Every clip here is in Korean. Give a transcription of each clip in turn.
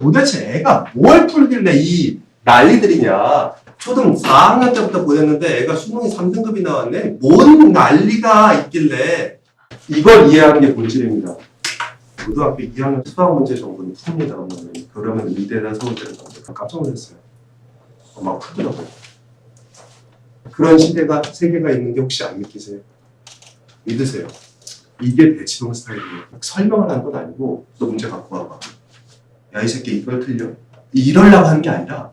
도대체 애가 뭘 풀길래 이 난리들이냐. 초등 4학년 때부터 보냈는데 애가 수능이 3등급이 나왔네. 뭔 난리가 있길래. 이걸 이해하는 게 본질입니다. 고등학교 2학년 수학 문제 정도는 풉니다. 그러면 의대나 서울대를 가면 깜짝 놀랐어요. 막 풀더라고요. 그런 시대가 세계가 있는 게 혹시 안 믿기세요? 믿으세요. 이게 대치동 스타일이에요. 설명을 한 건 아니고 너 문제 갖고 와봐. 야, 이 새끼 이걸 틀려? 이러려고 하는 게 아니라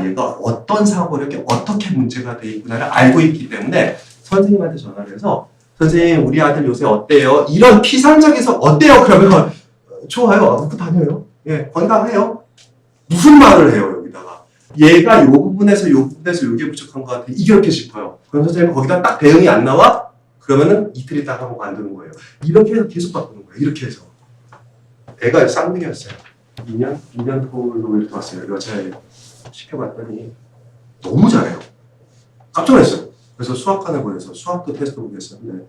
얘가 어떤 사고력이 어떻게 문제가 돼 있구나를 알고 있기 때문에 선생님한테 전화를 해서 선생님 우리 아들 요새 어때요? 이런 피상적에서 어때요? 그러면 좋아요. 웃고 다녀요. 예, 건강해요. 무슨 말을 해요 여기다가. 얘가 요 부분에서 요게 부족한 것 같아. 이렇게 싶어요. 그럼 선생님 거기다 딱 대응이 안 나와? 그러면은 이틀 있다가 하고 만드는 거예요. 이렇게 해서 계속 바꾸는 거예요. 이렇게 해서. 애가 쌍둥이였어요. 2년 토로 이렇게 왔어요. 여자애 시켜봤더니 너무 잘해요. 깜짝 놀랐어요. 그래서 수학관을 보내서 수학도 테스트 보겠었는데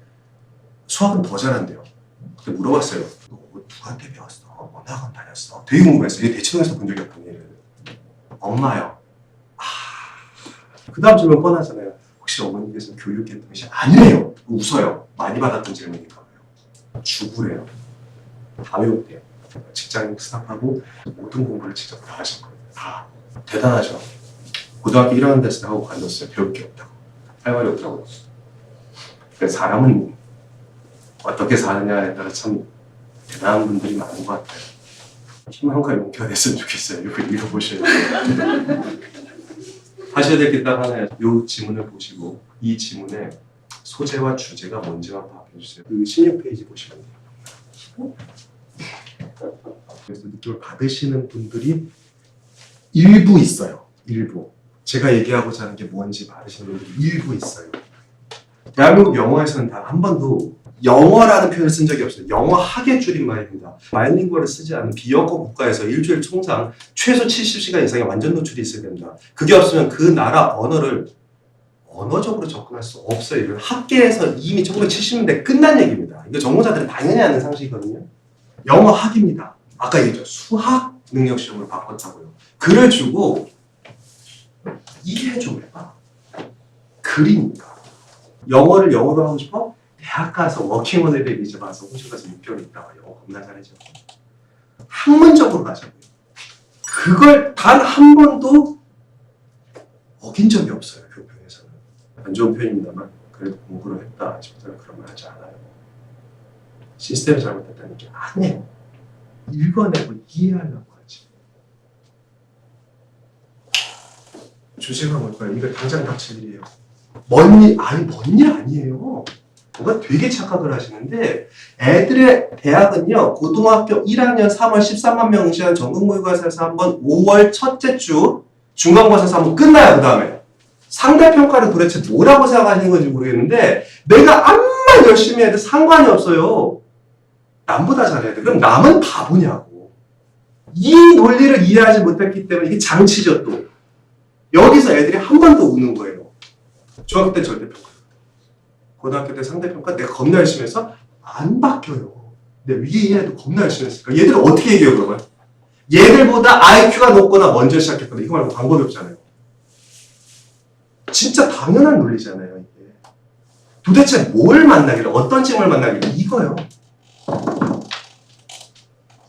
수학은 더 잘한대요. 그때 물어봤어요. 너 누구한테 배웠어? 어느 학원 다녔어? 되게 궁금했어요. 얘 대치동에서 본 적이 없던 일을. 엄마요. 그 다음 질문 뻔하잖아요. 혹시 어머니께서 교육했던 것이 아니래요. 웃어요. 많이 받았던 질문인가 봐요. 죽으래요. 다 외웠대요. 직장 스탑하고 모든 공부를 직접 다 하신 거예요. 다. 대단하죠. 고등학교 1학년 됐을 때 하고 관뒀어요. 배울 게 없다고. 할 말이 없다고. 그래서 사람은 어떻게 사느냐에 따라 참 대단한 분들이 많은 것 같아요. 희망과 용기가 됐으면 좋겠어요. 이거 읽어보셔야 돼요. 하셔야 될 게 딱 하나예요. 이 지문을 보시고 이 지문의 소재와 주제가 뭔지만 파악해 주세요. 그 16페이지 보시면 돼요. 그래서 느낌을 받으시는 분들이 일부 있어요. 일부. 제가 얘기하고자 하는 게 뭔지 받으시는 분들이 일부 있어요. 대한민국 영어에서는 단 한 번도 영어라는 표현을 쓴 적이 없어요. 영어 학의 줄임말입니다. 바이링구얼을 쓰지 않은 비영어 국가에서 일주일 총상 최소 70시간 이상의 완전 노출이 있어야 됩니다. 그게 없으면 그 나라 언어를 언어적으로 접근할 수 없어요. 이건 학계에서 이미 1970년대 끝난 얘기입니다. 이거 전공자들은 당연히 아는 상식이거든요. 영어 학입니다. 아까 얘기했죠. 수학 능력 시험을 바꿨다고요. 글을 주고 이해 좀 해봐. 글이니까. 영어를 영어로 하고 싶어? 대학 가서 워킹홀리데이 비자 봐서 호주 가서 6개월 있다가 영어 겁나 잘해줘. 학문적으로 가자고요. 그걸 단 한 번도 어긴 적이 없어요. 교육에서는. 안 좋은 표현입니다만 그래도 공부를 했다 싶다면 그런 말 하지 않아요. 시스템이 잘못됐다는 게 아니에요. 읽어내고 이해하려고 하지. 주제가 뭘까요? 이거 당장 닥칠 일이에요. 먼 일 아니에요. 뭔가 되게 착각을 하시는데 애들의 대학은요. 고등학교 1학년 3월 13만 명 응시한 전국모의고사에서 한번 5월 첫째 주 중간고사에서 한번 끝나요. 그 다음에 상대평가를 도대체 뭐라고 생각하시는 건지 모르겠는데 내가 암만 열심히 해도 상관이 없어요. 남보다 잘해야 돼. 그럼 남은 바보냐고. 이 논리를 이해하지 못했기 때문에 이게 장치죠 또. 여기서 애들이 한 번 더 우는 거예요. 중학교 때 절대평가. 고등학교 때 상대평가 내가 겁나 열심히 해서 안 바뀌어요. 내 위에 있는 애도 겁나 열심히 했으니까. 얘들은 어떻게 얘기해요 그러면? 얘들보다 IQ가 높거나 먼저 시작했거나 이거 말고 방법이 없잖아요. 진짜 당연한 논리잖아요 이게. 도대체 뭘 만나길래 어떤 찜을 만나길래 이거요.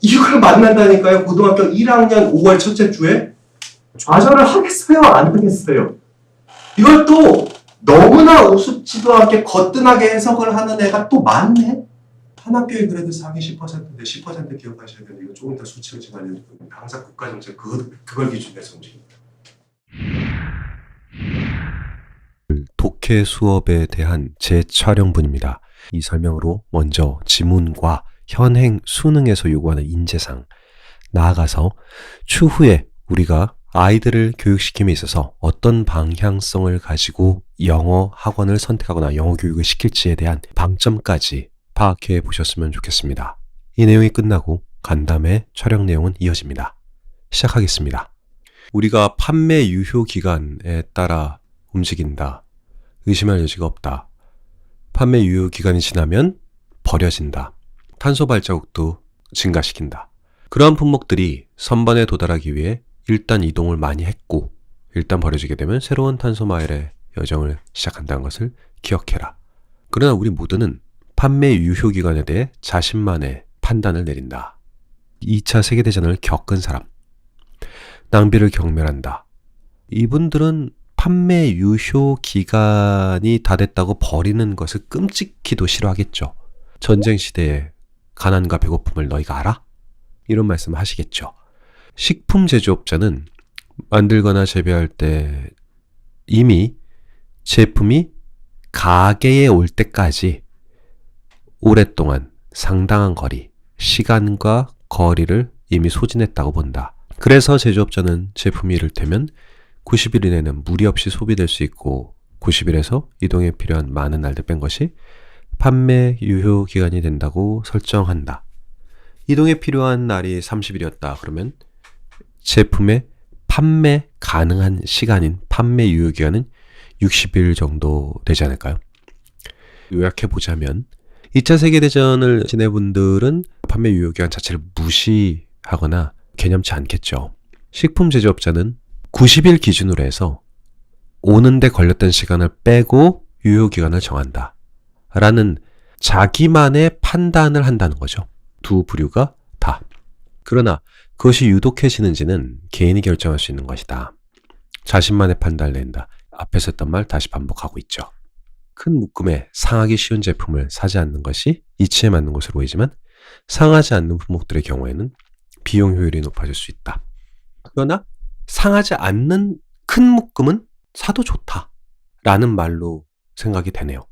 이걸 만난다니까요. 고등학교 1학년 5월 첫째 주에 좌절을 하겠어요? 안 하겠어요? 이걸 또 너무나 우습지도 않게 거뜬하게 해석을 하는 애가 또 많네? 한 학교에 그래도 상위 10%인데 10% 기억하셔야 되는데 이거 조금 더 수치를 제가 알려드릴 겁니다. 항상 국가정책 그걸 기준해서 움직입니다. 독해 수업에 대한 재촬영분입니다. 이 설명으로 먼저 지문과 현행 수능에서 요구하는 인재상, 나아가서 추후에 우리가 아이들을 교육시킴에 있어서 어떤 방향성을 가지고 영어 학원을 선택하거나 영어 교육을 시킬지에 대한 방점까지 파악해 보셨으면 좋겠습니다. 이 내용이 끝나고 간담회 촬영 내용은 이어집니다. 시작하겠습니다. 우리가 판매 유효 기간에 따라 움직인다. 의심할 여지가 없다. 판매 유효 기간이 지나면 버려진다. 탄소 발자국도 증가시킨다. 그러한 품목들이 선반에 도달하기 위해 일단 이동을 많이 했고 일단 버려지게 되면 새로운 탄소 마일의 여정을 시작한다는 것을 기억해라. 그러나 우리 모두는 판매 유효 기간에 대해 자신만의 판단을 내린다. 2차 세계대전을 겪은 사람, 낭비를 경멸한다. 이분들은 판매 유효 기간이 다 됐다고 버리는 것을 끔찍히도 싫어하겠죠. 전쟁 시대에 가난과 배고픔을 너희가 알아? 이런 말씀을 하시겠죠. 식품 제조업자는 만들거나 재배할 때 이미 제품이 가게에 올 때까지 오랫동안 상당한 거리, 시간과 거리를 이미 소진했다고 본다. 그래서 제조업자는 제품이 이를테면 90일 이내는 무리 없이 소비될 수 있고 90일에서 이동에 필요한 많은 날들 뺀 것이 판매 유효 기간이 된다고 설정한다. 이동에 필요한 날이 30일이었다. 그러면 제품의 판매 가능한 시간인 판매 유효 기간은 60일 정도 되지 않을까요? 요약해보자면 2차 세계대전을 지낸 분들은 판매 유효 기간 자체를 무시하거나 개념치 않겠죠. 식품 제조업자는 90일 기준으로 해서 오는데 걸렸던 시간을 빼고 유효 기간을 정한다. 라는 자기만의 판단을 한다는 거죠. 두 부류가 다. 그러나 그것이 유독해지는지는 개인이 결정할 수 있는 것이다. 자신만의 판단을 낸다. 앞에서 했던 말 다시 반복하고 있죠. 큰 묶음에 상하기 쉬운 제품을 사지 않는 것이 이치에 맞는 것으로 보이지만 상하지 않는 품목들의 경우에는 비용 효율이 높아질 수 있다. 그러나 상하지 않는 큰 묶음은 사도 좋다. 라는 말로 생각이 되네요.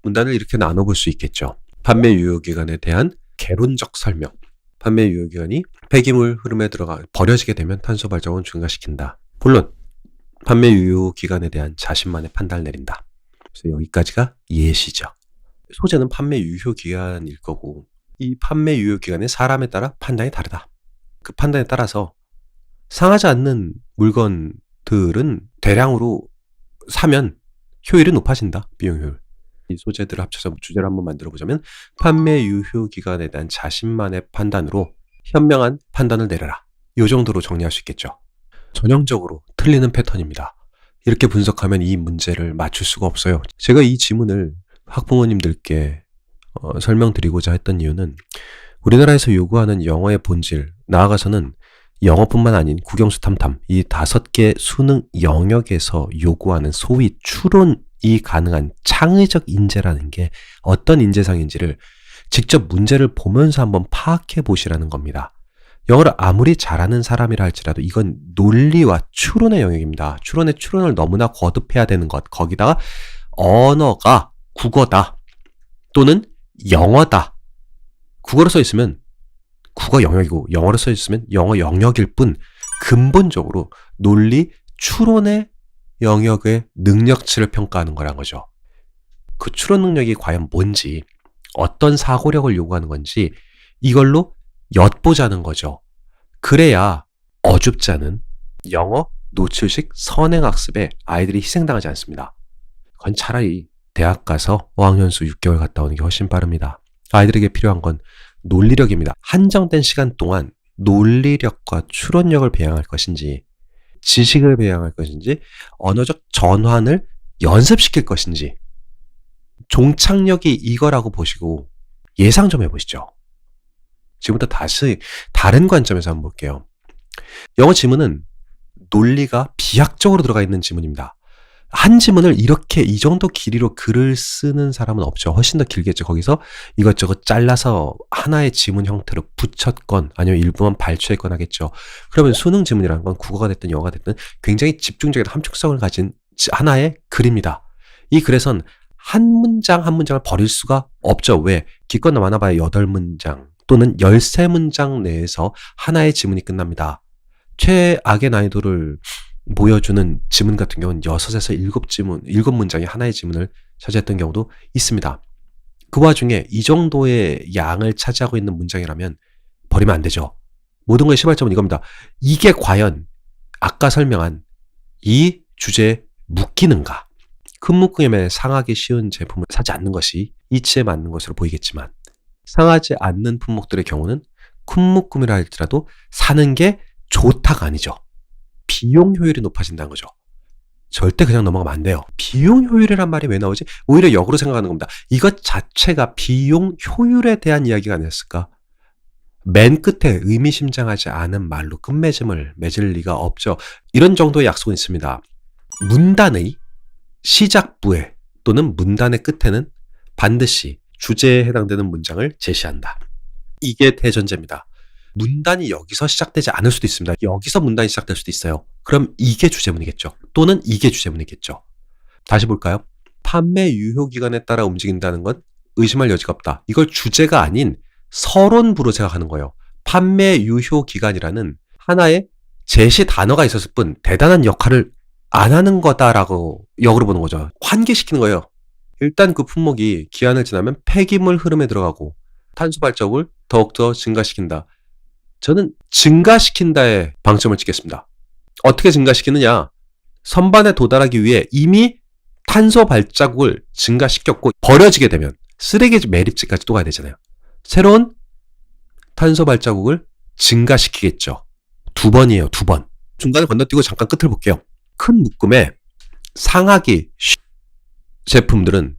문단을 이렇게 나눠볼 수 있겠죠. 판매 유효기간에 대한 개론적 설명. 판매 유효기간이 폐기물 흐름에 들어가 버려지게 되면 탄소 발자국을 증가시킨다. 본론. 판매 유효기간에 대한 자신만의 판단을 내린다. 그래서 여기까지가 예시죠. 소재는 판매 유효기간일 거고 이 판매 유효기간은 사람에 따라 판단이 다르다. 그 판단에 따라서 상하지 않는 물건들은 대량으로 사면 효율이 높아진다. 비용 효율. 이 소재들을 합쳐서 주제를 한번 만들어 보자면 판매 유효 기간에 대한 자신만의 판단으로 현명한 판단을 내려라. 이 정도로 정리할 수 있겠죠. 전형적으로 틀리는 패턴입니다. 이렇게 분석하면 이 문제를 맞출 수가 없어요. 제가 이 지문을 학부모님들께 설명드리고자 했던 이유는 우리나라에서 요구하는 영어의 본질, 나아가서는 영어뿐만 아닌 국영수 탐탐 이 5개 수능 영역에서 요구하는 소위 추론이 가능한 창의적 인재라는 게 어떤 인재상인지를 직접 문제를 보면서 한번 파악해 보시라는 겁니다. 영어를 아무리 잘하는 사람이라 할지라도 이건 논리와 추론의 영역입니다. 추론의 추론을 너무나 거듭해야 되는 것, 거기다가 언어가 국어다 또는 영어다. 국어로 써 있으면 국어 영역이고 영어로 써 있으면 영어 영역일 뿐 근본적으로 논리, 추론의 영역의 능력치를 평가하는 거란 거죠. 그 추론 능력이 과연 뭔지, 어떤 사고력을 요구하는 건지 이걸로 엿보자는 거죠. 그래야 어줍지 않은 영어 노출식 선행학습에 아이들이 희생당하지 않습니다. 그건 차라리 대학 가서 어학연수 6개월 갔다 오는 게 훨씬 빠릅니다. 아이들에게 필요한 건 논리력입니다. 한정된 시간 동안 논리력과 추론력을 배양할 것인지 지식을 배양할 것인지 언어적 전환을 연습시킬 것인지 종착역이 이거라고 보시고 예상 좀 해보시죠. 지금부터 다시 다른 관점에서 한번 볼게요. 영어 지문은 논리가 비약적으로 들어가 있는 지문입니다. 한 지문을 이렇게 이 정도 길이로 글을 쓰는 사람은 없죠. 훨씬 더 길겠죠. 거기서 이것저것 잘라서 하나의 지문 형태로 붙였건 아니면 일부만 발췌했건 하겠죠. 그러면 수능 지문이라는 건 국어가 됐든 영어가 됐든 굉장히 집중적인 함축성을 가진 하나의 글입니다. 이 글에선 한 문장 한 문장을 버릴 수가 없죠. 왜? 기껏 많아봐야 8문장 또는 13문장 내에서 하나의 지문이 끝납니다. 최악의 난이도를 보여주는 지문 같은 경우는 6에서 7문장이 하나의 지문을 차지했던 경우도 있습니다. 그 와중에 이 정도의 양을 차지하고 있는 문장이라면 버리면 안 되죠. 모든 것의 시발점은 이겁니다. 이게 과연 아까 설명한 이 주제에 묶이는가? 큰 묶음에 상하기 쉬운 제품을 사지 않는 것이 이치에 맞는 것으로 보이겠지만 상하지 않는 품목들의 경우는 큰 묶음이라 할지라도 사는 게 좋다가 아니죠. 비용 효율이 높아진다는 거죠. 절대 그냥 넘어가면 안 돼요. 비용 효율이란 말이 왜 나오지? 오히려 역으로 생각하는 겁니다. 이것 자체가 비용 효율에 대한 이야기가 아니었을까? 맨 끝에 의미심장하지 않은 말로 끝맺음을 맺을 리가 없죠. 이런 정도의 약속은 있습니다. 문단의 시작부에 또는 문단의 끝에는 반드시 주제에 해당되는 문장을 제시한다. 이게 대전제입니다. 문단이 여기서 시작되지 않을 수도 있습니다. 여기서 문단이 시작될 수도 있어요. 그럼 이게 주제문이겠죠. 또는 이게 주제문이겠죠. 다시 볼까요? 판매 유효 기간에 따라 움직인다는 건 의심할 여지가 없다. 이걸 주제가 아닌 서론부로 생각하는 거예요. 판매 유효 기간이라는 하나의 제시 단어가 있었을 뿐 대단한 역할을 안 하는 거다라고 역으로 보는 거죠. 환기시키는 거예요. 일단 그 품목이 기한을 지나면 폐기물 흐름에 들어가고 탄소 발자국을 더욱더 증가시킨다. 저는 증가시킨다에 방점을 찍겠습니다. 어떻게 증가시키느냐? 선반에 도달하기 위해 이미 탄소 발자국을 증가시켰고 버려지게 되면 쓰레기 매립지까지 또 가야 되잖아요. 새로운 탄소 발자국을 증가시키겠죠. 2번이에요. 2번. 중간에 건너뛰고 잠깐 끝을 볼게요. 큰 묶음에 상하기 제품들은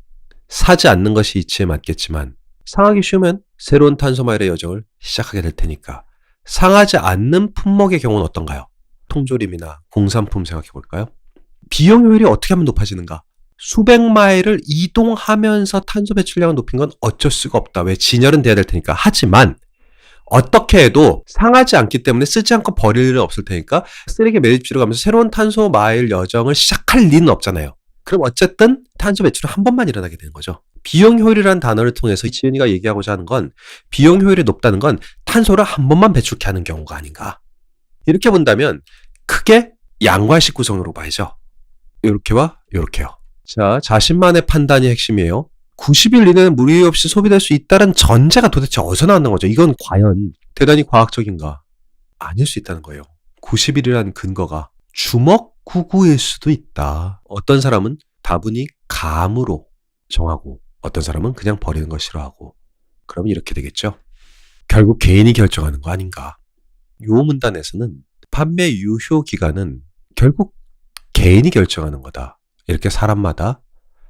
사지 않는 것이 이치에 맞겠지만 상하기 쉬우면 새로운 탄소 마일의 여정을 시작하게 될 테니까 상하지 않는 품목의 경우는 어떤가요? 통조림이나 공산품 생각해 볼까요? 비용 효율이 어떻게 하면 높아지는가? 수백 마일을 이동하면서 탄소 배출량을 높인 건 어쩔 수가 없다. 왜? 진열은 돼야 될 테니까. 하지만 어떻게 해도 상하지 않기 때문에 쓰지 않고 버릴 일은 없을 테니까 쓰레기 매립지로 가면서 새로운 탄소 마일 여정을 시작할 리는 없잖아요. 그럼 어쨌든 탄소 배출은 한 번만 일어나게 되는 거죠. 비용 효율이라는 단어를 통해서 지은이가 얘기하고자 하는 건 비용 효율이 높다는 건 탄소를 한 번만 배출케 하는 경우가 아닌가. 이렇게 본다면 크게 양과식 구성으로 봐야죠. 이렇게와 이렇게요. 자, 자신만의 판단이 핵심이에요. 90일 이내는 무리 없이 소비될 수 있다는 전제가 도대체 어디서 나왔는 거죠? 이건 과연 대단히 과학적인가? 아닐 수 있다는 거예요. 90일이라는 근거가 주먹구구일 수도 있다. 어떤 사람은 다분히 감으로 정하고 어떤 사람은 그냥 버리는 걸 싫어하고 그러면 이렇게 되겠죠. 결국 개인이 결정하는 거 아닌가. 요 문단에서는 판매 유효 기간은 결국 개인이 결정하는 거다. 이렇게 사람마다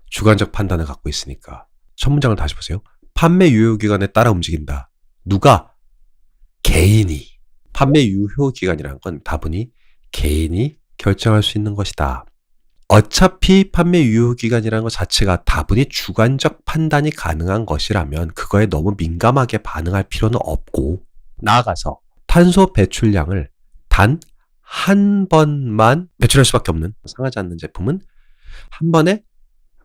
주관적 판단을 갖고 있으니까. 첫 문장을 다시 보세요. 판매 유효 기간에 따라 움직인다. 누가? 개인이. 판매 유효 기간이라는 건 다분히 개인이 결정할 수 있는 것이다. 어차피 판매 유효 기간이라는 것 자체가 다분히 주관적 판단이 가능한 것이라면 그거에 너무 민감하게 반응할 필요는 없고 나아가서 탄소 배출량을 단 한 번만 배출할 수밖에 없는 상하지 않는 제품은 한 번에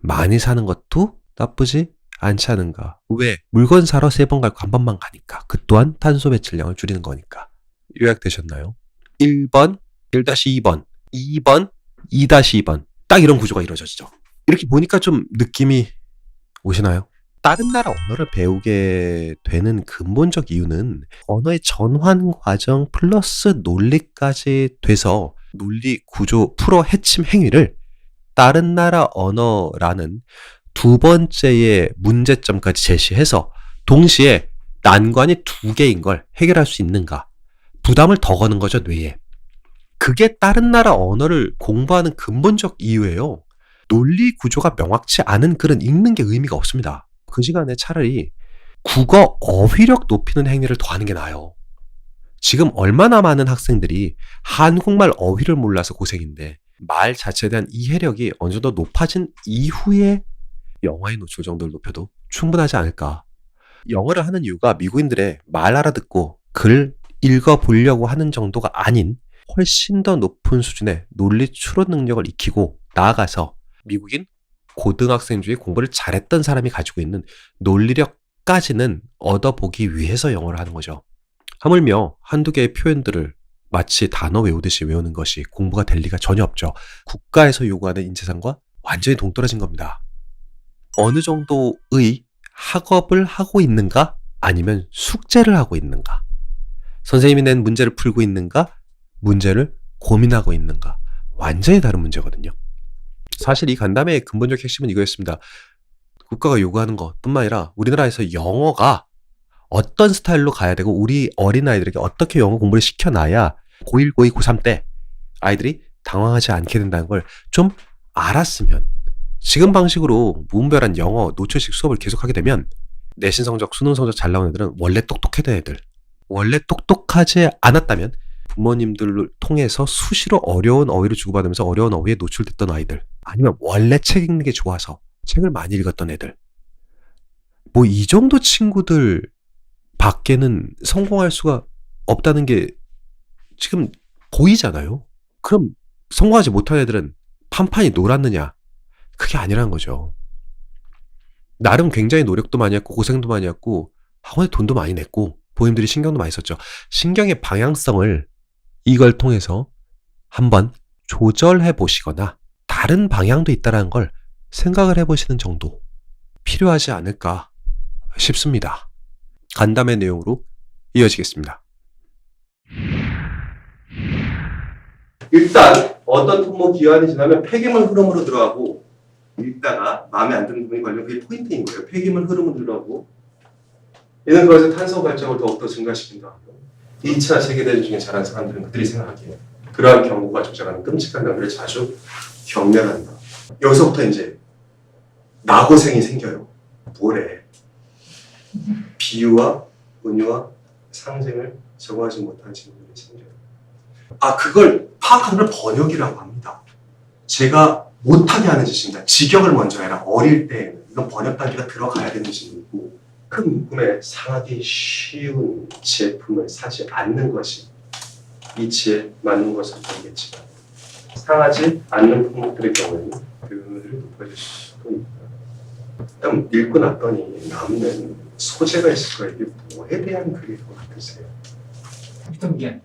많이 사는 것도 나쁘지 않지 않은가. 왜? 물건 사러 3번 갈 거 한 번만 가니까. 그 또한 탄소 배출량을 줄이는 거니까. 요약되셨나요? 1번, 1-2번, 2번, 2-2번. 딱 이런 구조가 이루어지죠. 이렇게 보니까 좀 느낌이 오시나요? 다른 나라 언어를 배우게 되는 근본적 이유는 언어의 전환 과정 플러스 논리까지 돼서 논리, 구조, 풀어, 해침, 행위를 다른 나라 언어라는 두 번째의 문제점까지 제시해서 동시에 난관이 2개인 걸 해결할 수 있는가? 부담을 더 거는 거죠, 뇌에. 그게 다른 나라 언어를 공부하는 근본적 이유예요. 논리 구조가 명확치 않은 글은 읽는 게 의미가 없습니다. 그 시간에 차라리 국어 어휘력 높이는 행위를 더 하는 게 나아요. 지금 얼마나 많은 학생들이 한국말 어휘를 몰라서 고생인데 말 자체에 대한 이해력이 어느 정도 높아진 이후에 영어의 노출 정도를 높여도 충분하지 않을까. 영어를 하는 이유가 미국인들의 말 알아듣고 글 읽어보려고 하는 정도가 아닌 훨씬 더 높은 수준의 논리 추론 능력을 익히고 나아가서 미국인 고등학생 중에 공부를 잘했던 사람이 가지고 있는 논리력까지는 얻어보기 위해서 영어를 하는 거죠. 하물며 한두 개의 표현들을 마치 단어 외우듯이 외우는 것이 공부가 될 리가 전혀 없죠. 국가에서 요구하는 인재상과 완전히 동떨어진 겁니다. 어느 정도의 학업을 하고 있는가? 아니면 숙제를 하고 있는가? 선생님이 낸 문제를 풀고 있는가? 문제를 고민하고 있는가? 완전히 다른 문제거든요. 사실 이 간담회의 근본적 핵심은 이거였습니다. 국가가 요구하는 것뿐만 아니라 우리나라에서 영어가 어떤 스타일로 가야 되고 우리 어린아이들에게 어떻게 영어 공부를 시켜놔야 고1, 고2, 고3 때 아이들이 당황하지 않게 된다는 걸 좀 알았으면 지금 방식으로 무분별한 영어 노출식 수업을 계속하게 되면 내신 성적, 수능 성적 잘 나오는 애들은 원래 똑똑했던 애들, 원래 똑똑하지 않았다면 부모님들을 통해서 수시로 어려운 어휘를 주고받으면서 어려운 어휘에 노출됐던 아이들, 아니면 원래 책 읽는 게 좋아서 책을 많이 읽었던 애들, 뭐 이 정도 친구들 밖에는 성공할 수가 없다는 게 지금 보이잖아요. 그럼 성공하지 못한 애들은 판판이 놀았느냐? 그게 아니라는 거죠. 나름 굉장히 노력도 많이 했고 고생도 많이 했고 학원에 돈도 많이 냈고 부모님들이 신경도 많이 썼죠. 신경의 방향성을 이걸 통해서 한번 조절해 보시거나 다른 방향도 있다는 걸 생각을 해보시는 정도 필요하지 않을까 싶습니다. 간담회 내용으로 이어지겠습니다. 일단 어떤 품목 기한이 지나면 폐기물 흐름으로 들어가고 읽다가 마음에 안 드는 부분이 걸리면 그게 포인트인 거예요. 폐기물 흐름으로 들어가고 이는 그것의 탄소 발작을 더욱더 증가시킨다. 2차 세계대전 중에 잘한 사람들은 그들이 생각하기에 그러한 경고가 조장하는 끔찍한 낭비를 자주 경멸한다. 여기서부터 이제 나고생이 생겨요. 뭐래? 비유와 은유와 상징을 적응하지 못한 친구들이 생겨요. 그걸 파악하는 걸 번역이라고 합니다. 제가 못하게 하는 짓입니다. 직역을 먼저 해라. 어릴 때에는 이건 번역 단계가 들어가야 되는 짓이고 큰 묶음에 상하기 쉬운 제품을 사지 않는 것이 이치에 맞는 것으로 보이겠지만 상하지 않는 품목들의 경우에는 비용들이 높아질 수도 있다. 일단 읽고 났더니 남는 소재가 있을 거예요. 이게 뭐에 대한 글일 것 같으세요? 유통기한.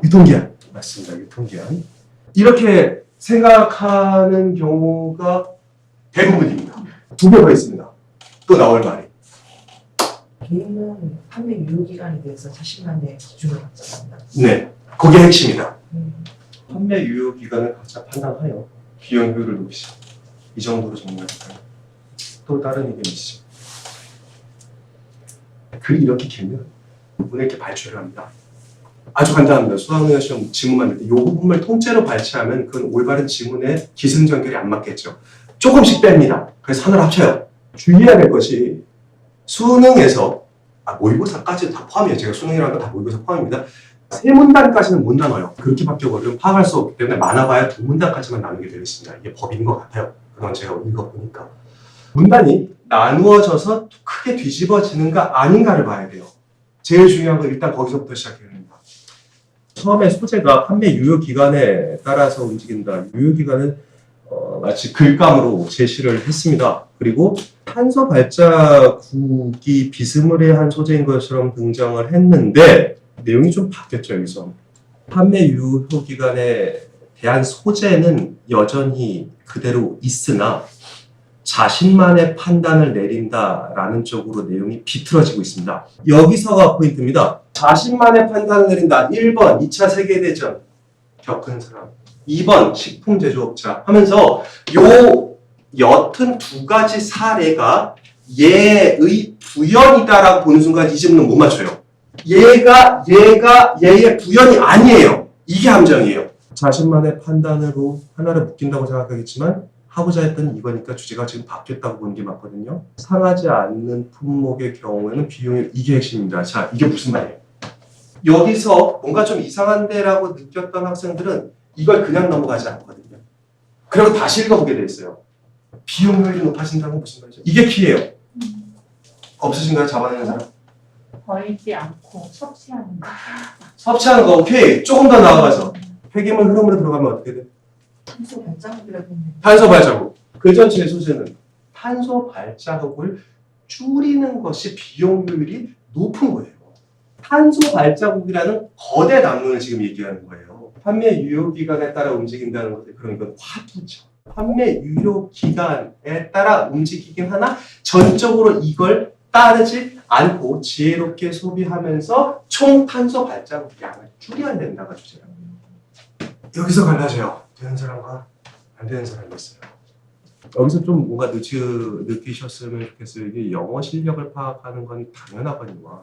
유통기한. 맞습니다. 유통기한. 이렇게 생각하는 경우가 대부분입니다. 2배 더 있습니다. 또 나올 말이. 개인은 판매 유효기간에 대해서 자신만의 기준을 갖습니다. 네. 그게 핵심이다. 판매 유효 기간을 각자 판단하여 비용 효율을 높이시. 이 정도로 정리할까요? 또 다른 의견이 있으십니까? 글이 이렇게 길면 오늘 이렇게 발표를 합니다. 아주 간단합니다. 수학능력 시험 지문만 낼 때 이 부분을 통째로 발췌하면 그건 올바른 지문의 기승전결이 안 맞겠죠. 조금씩 뺍니다. 그래서 하나를 합쳐요. 주의해야 될 것이 수능에서 모의고사까지 다 포함이에요. 제가 수능이라는 건 다 모의고사 포함입니다. 3문단까지는 못 나눠요. 그렇게 바뀌어버리면 파악할 수 없기 때문에 많아봐야 2문단까지만 나누게 되어 있습니다. 이게 법인 것 같아요. 그건 제가 읽어보니까. 문단이 나누어져서 크게 뒤집어지는가 아닌가를 봐야 돼요. 제일 중요한 건 일단 거기서부터 시작해야 됩니다. 처음에 소재가 판매 유효 기간에 따라서 움직인다. 유효 기간은 마치 글감으로 제시를 했습니다. 그리고 탄소 발자국이 비스무리한 소재인 것처럼 등장을 했는데 내용이 좀 바뀌었죠. 여기서 판매 유효 기간에 대한 소재는 여전히 그대로 있으나 자신만의 판단을 내린다라는 쪽으로 내용이 비틀어지고 있습니다. 여기서가 포인트입니다. 자신만의 판단을 내린다. 1번 2차 세계대전 겪은 사람, 2번 식품 제조업자 하면서 요 옅은 2가지 사례가 얘의 부연이다라고 보는 순간 이 질문은 못 맞춰요. 얘가 얘의 부연이 아니에요. 이게 함정이에요. 자신만의 판단으로 하나를 묶인다고 생각하겠지만 하고자 했던 이거니까 주제가 지금 바뀌었다고 보는 게 맞거든요. 상하지 않는 품목의 경우에는 비용이 이게 핵심입니다. 자, 이게 무슨 말이에요? 여기서 뭔가 좀 이상한데라고 느꼈던 학생들은 이걸 그냥 넘어가지 않거든요. 그리고 다시 읽어보게 돼 있어요. 비용 효율이 높아진다는 건 무슨 말이죠? 이게 키예요. 없으신가요? 잡아내는 사람? 버리지 않고 섭취하는 거. 섭취하는 거 오케이. 조금 더 나아가서 폐기물 흐름으로 들어가면 어떻게 돼? 탄소 발자국이라고 했는데 탄소 발자국. 그 전체 소재는 탄소 발자국을 줄이는 것이 비용 효율이 높은 거예요. 탄소 발자국이라는 거대 남론을 지금 얘기하는 거예요. 판매 유효 기간에 따라 움직인다는 것들, 그런 건 화두죠. 판매 유효 기간에 따라 움직이긴 하나 전적으로 이걸 따르지 않고 지혜롭게 소비하면서 총 탄소 발자국 양을 줄여야 된다가 주제라고요. 여기서 갈라져요. 되는 사람과 안 되는 사람이 있어요. 여기서 좀 뭔가 느끼셨으면 좋겠어요. 이게 영어 실력을 파악하는 건 당연하거니와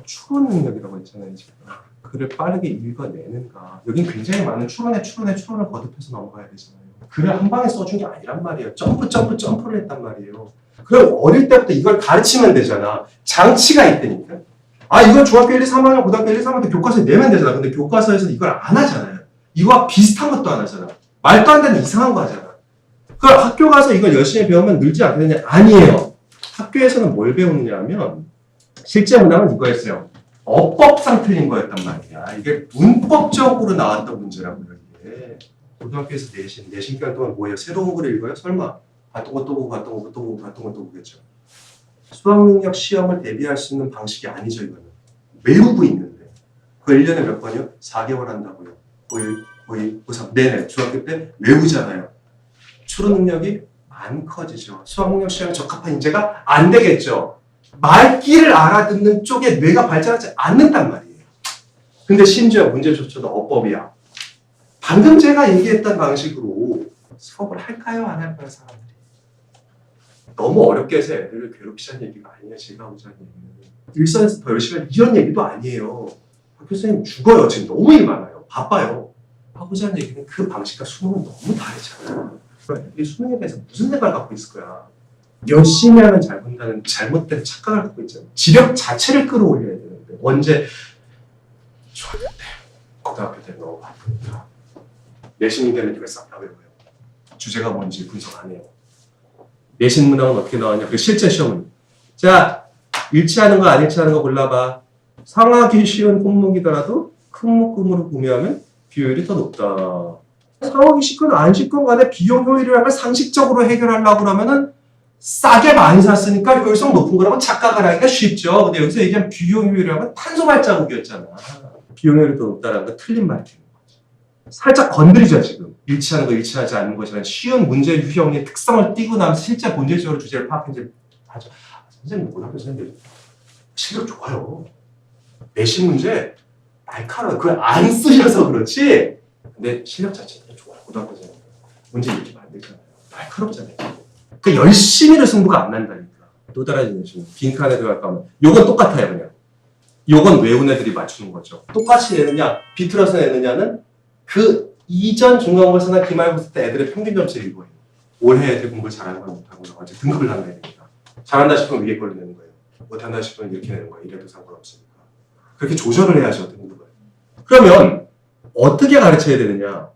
추론 능력이라고 했잖아요. 지금. 글을 빠르게 읽어내는가. 여긴 굉장히 많은 추론을 거듭해서 넘어가야 되잖아요. 글을 한 방에 써준 게 아니란 말이에요. 점프를 했단 말이에요. 그럼 어릴 때부터 이걸 가르치면 되잖아. 장치가 있다니까. 아, 이걸 중학교 1, 2, 3학년, 고등학교 1, 2, 3학년 때 교과서에 내면 되잖아. 근데 교과서에서는 이걸 안 하잖아요. 이거와 비슷한 것도 안 하잖아. 말도 안 되는 이상한 거 하잖아. 그럼 학교 가서 이걸 열심히 배우면 늘지 않게 되냐? 아니에요. 학교에서는 뭘 배우느냐 하면 실제 문항은 이거였어요. 어법상 틀린 거였단 말이야. 이게 문법적으로 나왔던 문제라고요. 이게. 고등학교에서 내신 기간 동안 뭐예요? 새로운 글을 읽어요? 설마 봤던 거 또 보고 봤던 거 또 보고 봤던 거 또 보겠죠. 수학능력 시험을 대비할 수 있는 방식이 아니죠. 이거는. 외우고 있는데. 그 1년에 몇 번이요? 4개월 한다고요. 거의 3. 네네. 중학교 때 외우잖아요. 추론 능력이 안 커지죠. 수학능력 시험에 적합한 인재가 안 되겠죠. 말귀를 알아듣는 쪽에 뇌가 발전하지 않는단 말이에요. 근데 심지어 문제조차도 어법이야. 방금 제가 얘기했던 방식으로 수업을 할까요? 안 할까요? 사람들이. 너무 어렵게 해서 애들을 괴롭히자는 얘기가 아니에요. 제가 하고자 하는 얘기는. 일선에서 더 열심히 할 이런 얘기도 아니에요. 학교 선생님 죽어요. 지금 너무 일 많아요. 바빠요. 하고자 하는 얘기는 그 방식과 수능은 너무 다르잖아요. 이 수능에 대해서 무슨 생각을 갖고 있을 거야? 열심히 하면 잘 본다는 잘못된 착각을 갖고 있잖아요. 지력 자체를 끌어올려야 되는데 언제 중학교 때, 고등학교 때 너무 바쁘니까 내신 문제 문제가 싹 다 외워요. 주제가 뭔지 분석 안 해요. 내신 문항은 어떻게 나왔냐? 그리고 실제 시험은 자, 일치하는 거 안 일치하는 거 골라봐. 상하기 쉬운項目이더라도 큰 묶음으로 구매하면 비효율이 더 높다. 상하기 쉽건 안 쉽건 간에 비용 효율이라는 상식적으로 해결하려고 그러면은 싸게 많이 샀으니까 효율성 높은 거라고 착각을 하기가 쉽죠. 근데 여기서 얘기한 비용 효율이라면 탄소 발자국이었잖아. 비용 효율이 더 높다는 건 틀린 말이에요. 살짝 건드리죠, 지금. 일치하는 거, 일치하지 않는 것이라는 쉬운 문제 유형의 특성을 띄고 나면 실제 본질적으로 주제를 파악해서 하죠. 선생님, 고등학교 선생님들 실력 좋아요. 내신 문제 날카로워요. 그걸 안 쓰셔서 그렇지. 근데 실력 자체는 좋아요. 고등학교 선생님들. 문제 이렇게 만들잖아요. 날카롭잖아요. 그 열심히는 승부가 안 난다니까. 또 다른 예시는 빈칸에 들어갈까 하면 요건 똑같아요, 그냥. 요건 외운 애들이 맞추는 거죠. 똑같이 내느냐, 비틀어서 내느냐는 그 이전 중간고사나 기말고사 때 애들의 평균 점수를 이거예요. 올해 애들 공부를 잘하는 건 못하고 어제 등급을 나눠야 됩니다. 잘한다 싶으면 위에 걸로 내는 거예요. 못한다 싶으면 이렇게 내는 거예요. 이래도 상관없으니까. 그렇게 조절을 해야죠, 등급을. 그러면 어떻게 가르쳐야 되느냐?